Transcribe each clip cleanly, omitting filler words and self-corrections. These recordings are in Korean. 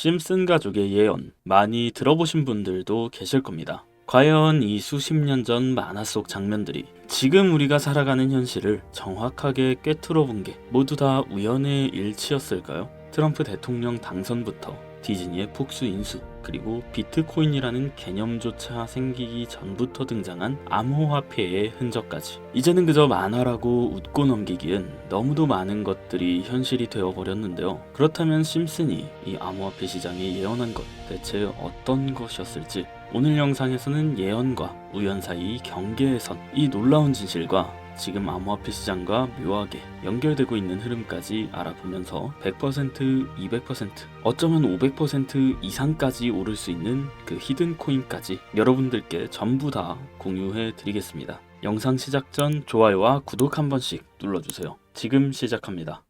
심슨 가족의 예언, 많이 들어보신 분들도 계실 겁니다. 과연 이 수십 년 전 만화 속 장면들이 지금 우리가 살아가는 현실을 정확하게 꿰뚫어 본 게 모두 다 우연의 일치였을까요? 트럼프 대통령 당선부터 디즈니의 폭스 인수, 그리고 비트코인이라는 개념조차 생기기 전부터 등장한 암호화폐의 흔적까지, 이제는 그저 만화라고 웃고 넘기기엔 너무도 많은 것들이 현실이 되어버렸는데요. 그렇다면 심슨이 이 암호화폐 시장에 예언한 것, 대체 어떤 것이었을지, 오늘 영상에서는 예언과 우연 사이 경계의 선, 이 놀라운 진실과 지금 암호화폐 시장과 묘하게 연결되고 있는 흐름까지 알아보면서 100%, 200%, 어쩌면 500% 이상까지 오를 수 있는 그 히든 코인까지 여러분들께 전부 다 공유해 드리겠습니다. 영상 시작 전 좋아요와 구독 한 번씩 눌러주세요. 지금 시작합니다.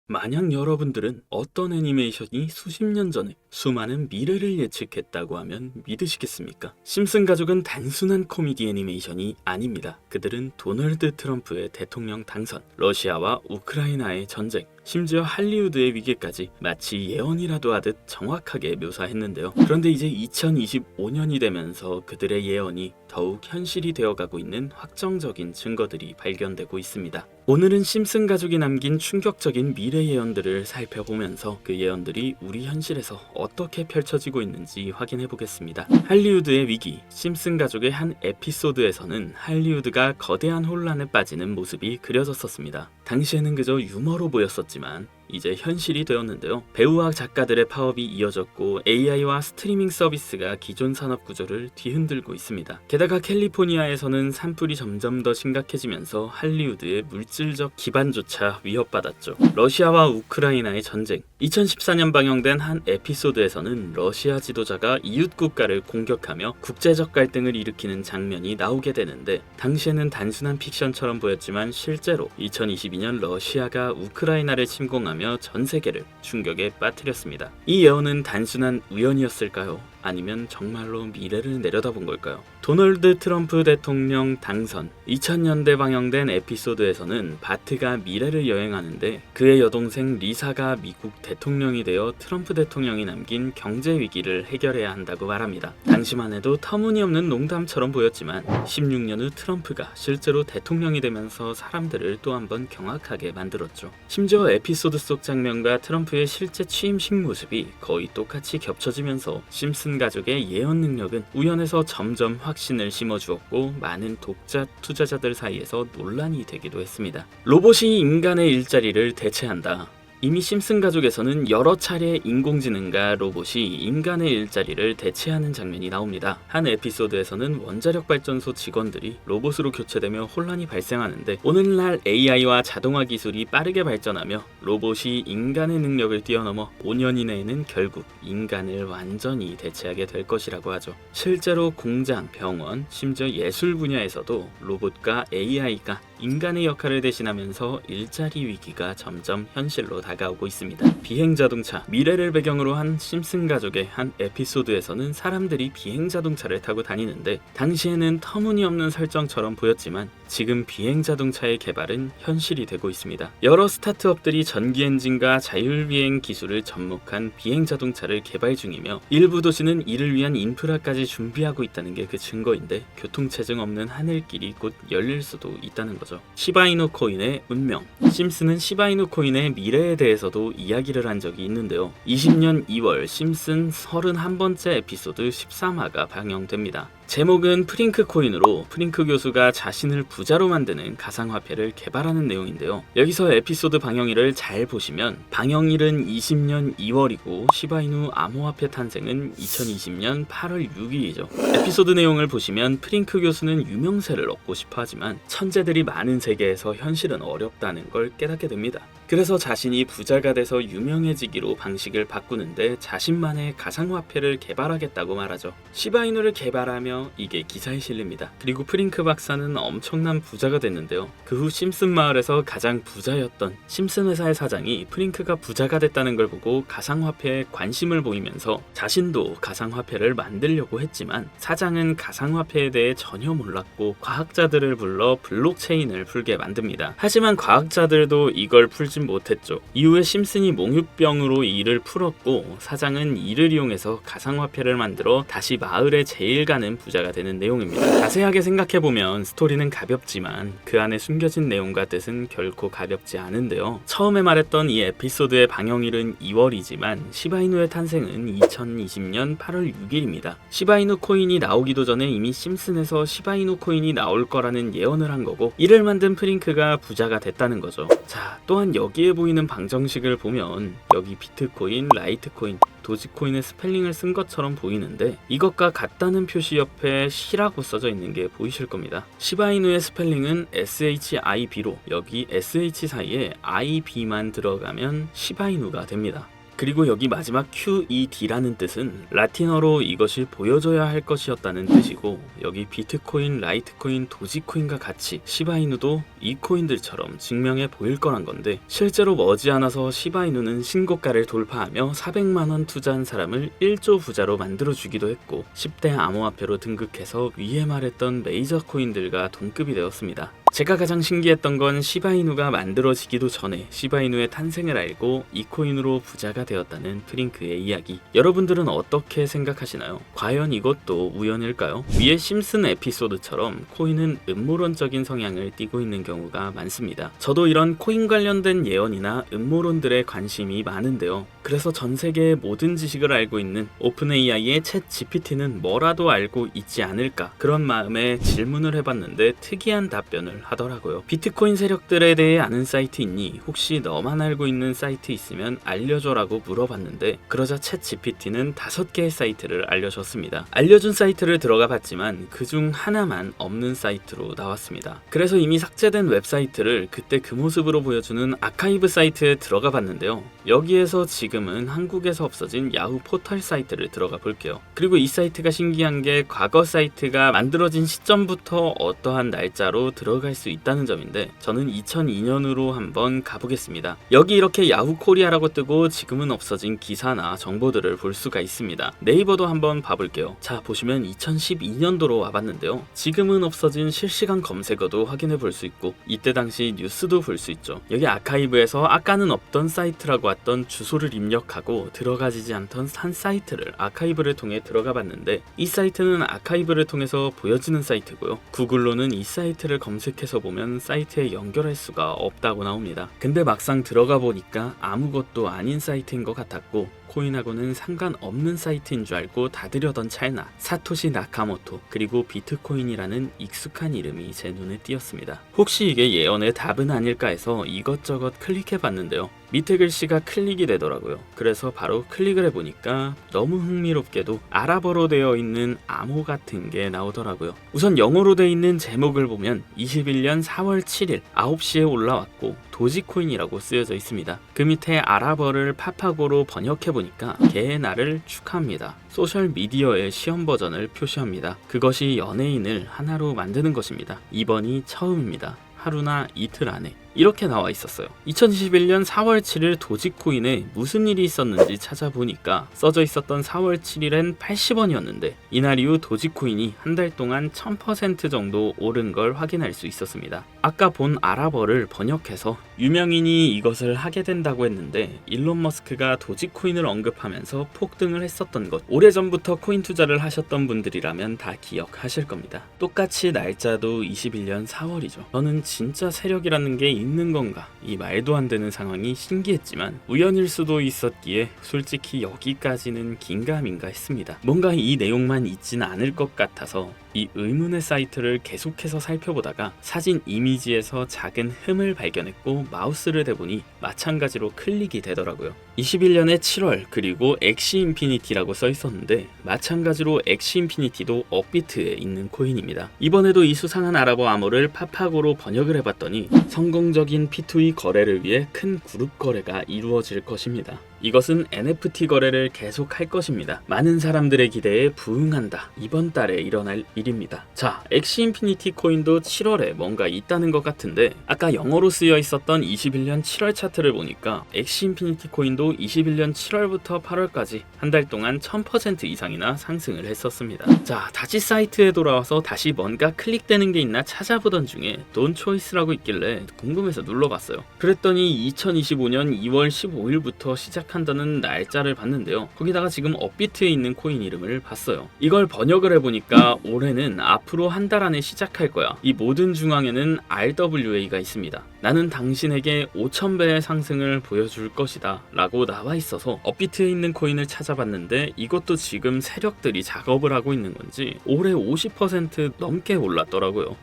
만약 여러분들은 어떤 애니메이션이 수십 년 전에 수많은 미래를 예측했다고 하면 믿으시겠습니까? 심슨 가족은 단순한 코미디 애니메이션이 아닙니다. 그들은 도널드 트럼프의 대통령 당선, 러시아와 우크라이나의 전쟁, 심지어 할리우드의 위기까지 마치 예언이라도 하듯 정확하게 묘사했는데요. 그런데 이제 2025년이 되면서 그들의 예언이 더욱 현실이 되어가고 있는 확정적인 증거들이 발견되고 있습니다. 오늘은 심슨 가족이 남긴 충격적인 미래 예언들을 살펴보면서 그 예언들이 우리 현실에서 어떻게 펼쳐지고 있는지 확인해 보겠습니다. 할리우드의 위기, 심슨 가족의 한 에피소드에서는 할리우드가 거대한 혼란에 빠지는 모습이 그려졌었습니다. 당시에는 그저 유머로 보였었지만 이제 현실이 되었는데요. 배우와 작가들의 파업이 이어졌고 AI와 스트리밍 서비스가 기존 산업 구조를 뒤흔들고 있습니다. 게다가 캘리포니아에서는 산불이 점점 더 심각해지면서 할리우드의 물질적 기반조차 위협받았죠. 러시아와 우크라이나의 전쟁, 2014년 방영된 한 에피소드에서는 러시아 지도자가 이웃 국가를 공격하며 국제적 갈등을 일으키는 장면이 나오게 되는데, 당시에는 단순한 픽션처럼 보였지만 실제로 2022년 러시아가 우크라이나를 침공하며 전 세계를 충격에 빠뜨렸습니다. 이 예언은 단순한 우연이었을까요? 아니면 정말로 미래를 내려다본 걸까요? 도널드 트럼프 대통령 당선, 2000년대 방영된 에피소드에서는 바트가 미래를 여행하는데 그의 여동생 리사가 미국 대통령이 되어 트럼프 대통령이 남긴 경제 위기를 해결해야 한다고 말합니다. 당시만 해도 터무니없는 농담처럼 보였지만 16년 후 트럼프가 실제로 대통령이 되면서 사람들을 또 한 번 경악하게 만들었죠. 심지어 에피소드 속 장면과 트럼프의 실제 취임식 모습이 거의 똑같이 겹쳐지면서 심슨 가족의 예언 능력은 우연에서 점점 확신을 심어주었고, 많은 독자 투자자들 사이에서 논란이 되기도 했습니다. 로봇이 인간의 일자리를 대체한다. 이미 심슨 가족에서는 여러 차례 인공지능과 로봇이 인간의 일자리를 대체하는 장면이 나옵니다. 한 에피소드에서는 원자력 발전소 직원들이 로봇으로 교체되며 혼란이 발생하는데, 오늘날 AI와 자동화 기술이 빠르게 발전하며 로봇이 인간의 능력을 뛰어넘어 5년 이내에는 결국 인간을 완전히 대체하게 될 것이라고 하죠. 실제로 공장, 병원, 심지어 예술 분야에서도 로봇과 AI가 인간의 역할을 대신하면서 일자리 위기가 점점 현실로 다가오고 있습니다. 비행자동차, 미래를 배경으로 한 심슨 가족의 한 에피소드에서는 사람들이 비행자동차를 타고 다니는데, 당시에는 터무니없는 설정처럼 보였지만 지금 비행자동차의 개발은 현실이 되고 있습니다. 여러 스타트업들이 전기 엔진과 자율비행 기술을 접목한 비행자동차를 개발 중이며, 일부 도시는 이를 위한 인프라까지 준비하고 있다는 게 그 증거인데, 교통체증 없는 하늘길이 곧 열릴 수도 있다는 거죠. 시바이누 코인의 운명, 심슨은 시바이누 코인의 미래에 대해서도 이야기를 한 적이 있는데요. 20년 2월 심슨 31번째 에피소드 13화가 방영됩니다. 제목은 프링크 코인으로 프링크 교수가 자신을 부자로 만드는 가상화폐를 개발하는 내용인데요. 여기서 에피소드 방영일을 잘 보시면 방영일은 20년 2월이고 시바이누 암호화폐 탄생은 2020년 8월 6일이죠. 에피소드 내용을 보시면 프링크 교수는 유명세를 얻고 싶어 하지만 천재들이 많은 세계에서 현실은 어렵다는 걸 깨닫게 됩니다. 그래서 자신이 부자가 돼서 유명해지기로 방식을 바꾸는데 자신만의 가상화폐를 개발하겠다고 말하죠. 시바이누를 개발하며 이게 기사에 실립니다. 그리고 프링크 박사는 엄청난 부자가 됐는데요. 그 후 심슨 마을에서 가장 부자였던 심슨 회사의 사장이 프링크가 부자가 됐다는 걸 보고 가상화폐에 관심을 보이면서 자신도 가상화폐를 만들려고 했지만 사장은 가상화폐에 대해 전혀 몰랐고 과학자들을 불러 블록체인을 풀게 만듭니다. 하지만 과학자들도 이걸 풀진 못했죠. 이후에 심슨이 몽유병으로 이를 풀었고 사장은 이를 이용해서 가상화폐를 만들어 다시 마을의 제일 가는 부자가 되는 내용입니다. 자세하게 생각해보면 스토리는 가볍지만 그 안에 숨겨진 내용과 뜻은 결코 가볍지 않은데요. 처음에 말했던 이 에피소드의 방영일은 2월이지만 시바이누의 탄생은 2020년 8월 6일입니다. 시바이누 코인이 나오기도 전에 이미 심슨에서 시바이누 코인이 나올 거라는 예언을 한 거고 이를 만든 프링크가 부자가 됐다는 거죠. 자, 또한 여기에 보이는 방정식을 보면 여기 비트코인, 라이트코인, 도지코인의 스펠링을 쓴 것처럼 보이는데 이것과 같다는 표시 옆에 시라고 써져 있는 게 보이실 겁니다. 시바이누의 스펠링은 SHIB로 여기 SH 사이에 IB만 들어가면 시바이누가 됩니다. 그리고 여기 마지막 QED라는 뜻은 라틴어로 이것이 보여줘야 할 것이었다는 뜻이고 여기 비트코인, 라이트코인, 도지코인과 같이 시바이누도 이 코인들처럼 증명해 보일 거란 건데 실제로 머지않아서 시바이누는 신고가를 돌파하며 400만원 투자한 사람을 1조 부자로 만들어주기도 했고 10대 암호화폐로 등극해서 위에 말했던 메이저 코인들과 동급이 되었습니다. 제가 가장 신기했던 건 시바이누가 만들어지기도 전에 시바이누의 탄생을 알고 이 코인으로 부자가 되었다는 프링크의 이야기. 여러분들은 어떻게 생각하시나요? 과연 이것도 우연일까요? 위의 심슨 에피소드처럼 코인은 음모론적인 성향을 띠고 있는 경우가 많습니다. 저도 이런 코인 관련된 예언이나 음모론들에 관심이 많은데요. 그래서 전 세계의 모든 지식을 알고 있는 오픈 AI의 챗 GPT는 뭐라도 알고 있지 않을까 그런 마음에 질문을 해봤는데 특이한 답변을 하더라고요. 비트코인 세력들에 대해 아는 사이트 있니? 혹시 너만 알고 있는 사이트 있으면 알려줘라고 물어봤는데 그러자 챗 GPT는 5개의 사이트를 알려줬습니다. 알려준 사이트를 들어가 봤지만 그중 하나만 없는 사이트로 나왔습니다. 그래서 이미 삭제된 웹사이트를 그때 그 모습으로 보여주는 아카이브 사이트에 들어가 봤는데요. 여기에서 지금은 한국에서 없어진 야후 포털 사이트를 들어가 볼게요. 그리고 이 사이트가 신기한 게 과거 사이트가 만들어진 시점부터 어떠한 날짜로 들어갈 수 있다는 점인데 저는 2002년으로 한번 가보겠습니다. 여기 이렇게 야후 코리아라고 뜨고 지금은 없어진 기사나 정보들을 볼 수가 있습니다. 네이버도 한번 봐볼게요. 자, 보시면 2012년도로 와봤는데요. 지금은 없어진 실시간 검색어도 확인해 볼 수 있고 이때 당시 뉴스도 볼 수 있죠. 여기 아카이브에서 아까는 없던 사이트라고 왔던 주소를 입력하고 들어가지지 않던 한 사이트를 아카이브를 통해 들어가 봤는데 이 사이트는 아카이브를 통해서 보여지는 사이트고요. 구글로는 이 사이트를 검색해서 보면 사이트에 연결할 수가 없다고 나옵니다. 근데 막상 들어가 보니까 아무것도 아닌 사이트인 것 같았고 코인하고는 상관없는 사이트인 줄 알고 닫으려던 찰나 사토시 나카모토 그리고 비트코인이라는 익숙한 이름이 제 눈에 띄었습니다. 혹시 이게 예언의 답은 아닐까 해서 이것저것 클릭해 봤는데요. 밑에 글씨가 클릭이 되더라고요. 그래서 바로 클릭을 해보니까 너무 흥미롭게도 아랍어로 되어 있는 암호 같은 게 나오더라고요. 우선 영어로 되어 있는 제목을 보면 21년 4월 7일 9시에 올라왔고 도지코인이라고 쓰여져 있습니다. 그 밑에 아랍어를 파파고로 번역해보니까 개의 날을 축하합니다. 소셜미디어의 시험 버전을 표시합니다. 그것이 연예인을 하나로 만드는 것입니다. 이번이 처음입니다. 하루나 이틀 안에 이렇게 나와 있었어요. 2021년 4월 7일 도지코인에 무슨 일이 있었는지 찾아보니까 써져 있었던 4월 7일엔 80원이었는데 이날 이후 도지코인이 한 달 동안 1000% 정도 오른 걸 확인할 수 있었습니다. 아까 본 아랍어를 번역해서 유명인이 이것을 하게 된다고 했는데 일론 머스크가 도지코인을 언급하면서 폭등을 했었던 것 오래전부터 코인 투자를 하셨던 분들이라면 다 기억하실 겁니다. 똑같이 날짜도 21년 4월이죠. 저는 진짜 세력이라는 게 있는 건가? 이 말도 안 되는 상황이 신기했지만 우연일 수도 있었기에 솔직히 여기까지는 긴가민가 했습니다. 뭔가 이 내용만 있진 않을 것 같아서 이 의문의 사이트를 계속해서 살펴보다가 사진 이미지에서 작은 흠을 발견했고 마우스를 대보니 마찬가지로 클릭이 되더라고요. 21년에 7월 그리고 엑시 인피니티라고 써 있었는데 마찬가지로 엑시 인피니티도 업비트에 있는 코인입니다. 이번에도 이 수상한 아랍어 암호를 파파고로 번역을 해봤더니 성공적 안정적인 P2E 거래를 위해 큰 그룹 거래가 이루어질 것입니다. 이것은 NFT 거래를 계속할 것입니다. 많은 사람들의 기대에 부응한다. 이번 달에 일어날 일입니다. 자, 엑시 인피니티 코인도 7월에 뭔가 있다는 것 같은데 아까 영어로 쓰여 있었던 21년 7월 차트를 보니까 엑시 인피니티 코인도 21년 7월부터 8월까지 한 달 동안 1000% 이상이나 상승을 했었습니다. 자, 다시 사이트에 돌아와서 다시 뭔가 클릭되는 게 있나 찾아보던 중에 돈 초이스라고 있길래 궁금해서 눌러봤어요. 그랬더니 2025년 2월 15일부터 시작한다는 날짜를 봤는데요. 거기다가 지금 업비트에 있는 코인 이름을 봤어요. 이걸 번역을 해보니까 올해는 앞으로 한 달 안에 시작할 거야. 이 모든 중앙에는 RWA가 있습니다. 나는 당신에게 5000배의 상승을 보여줄 것이다 라고 나와 있어서 업비트에 있는 코인을 찾아봤는데 이것도 지금 세력들이 작업을 하고 있는 건지 올해 50% 넘게 올랐더라고요.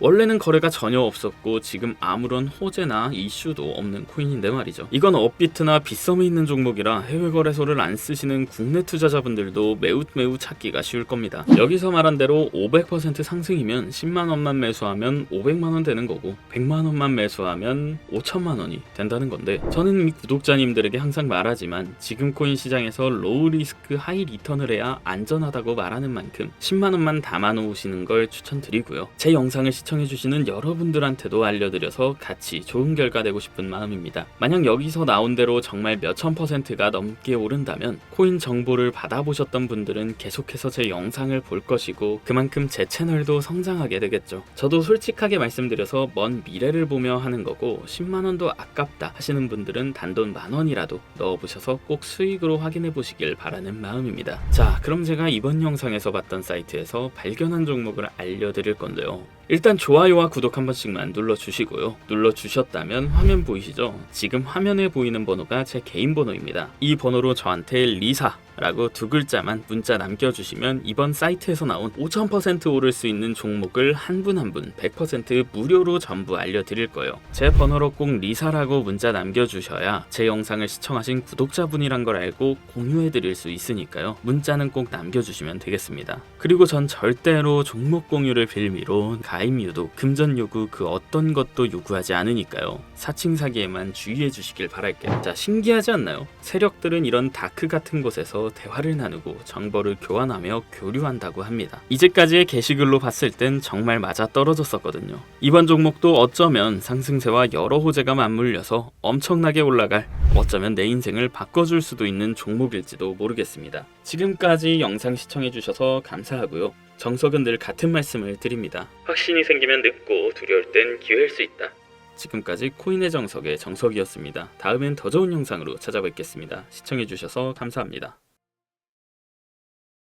원래는 거래가 전혀 없었고 지금 아무런 호재나 이슈도 없는 코인인데 말이죠. 이건 업비트나 빗썸에 있는 종목이라 해외 거래소를 안 쓰시는 국내 투자자분들도 매우 찾기가 쉬울 겁니다. 여기서 말한 대로 500% 상승이면 10만원만 매수하면 500만원 되는 거고 100만원만 매수하면 5천만원이 된다는 건데 저는 이 구독자님들에게 항상 말하지만 지금 코인 시장에서 로우 리스크 하이 리턴을 해야 안전하다고 말하는 만큼 10만원만 담아 놓으시는 걸 추천드리고요. 제 영상을 시청해주시는 여러분들한테도 알려드려서 같이 좋은 결과 내고 싶은 마음입니다. 만약 여기서 나온 대로 정말 몇천 %가 넘게 오른다면 코인 정보를 받아보셨던 분들은 계속해서 제 영상을 볼 것이고 그만큼 제 채널도 성장하게 되겠죠. 저도 솔직하게 말씀드려서 먼 미래를 보며 하는 거고 10만원도 아깝다 하시는 분들은 단돈 만원이라도 넣어보셔서 꼭 수익으로 확인해 보시길 바라는 마음입니다. 자, 그럼 제가 이번 영상에서 봤던 사이트에서 발견한 종목을 알려드릴 건데요. 일단 좋아요와 구독 한 번씩만 눌러주시고요. 눌러주셨다면 화면 보이시죠? 지금 화면에 보이는 번호가 제 개인 번호입니다. 이 번호로 저한테 리사 라고 두 글자만 문자 남겨주시면 이번 사이트에서 나온 5000% 오를 수 있는 종목을 한 분 한 분 100% 무료로 전부 알려드릴 거예요. 제 번호로 꼭 리사라고 문자 남겨주셔야 제 영상을 시청하신 구독자분이란 걸 알고 공유해드릴 수 있으니까요. 문자는 꼭 남겨주시면 되겠습니다. 그리고 전 절대로 종목 공유를 빌미로 가입 유도, 금전 요구 그 어떤 것도 요구하지 않으니까요. 사칭 사기에만 주의해 주시길 바랄게요. 자, 신기하지 않나요? 세력들은 이런 다크 같은 곳에서 대화를 나누고 정보를 교환하며 교류한다고 합니다. 이제까지의 게시글로 봤을 땐 정말 맞아 떨어졌었거든요. 이번 종목도 어쩌면 상승세와 여러 호재가 맞물려서 엄청나게 올라갈, 어쩌면 내 인생을 바꿔줄 수도 있는 종목일지도 모르겠습니다. 지금까지 영상 시청해주셔서 감사하고요. 정석은 늘 같은 말씀을 드립니다. 확신이 생기면 늦고 두려울 땐 기회일 수 있다. 지금까지 코인의 정석의 정석이었습니다. 다음엔 더 좋은 영상으로 찾아뵙겠습니다. 시청해주셔서 감사합니다.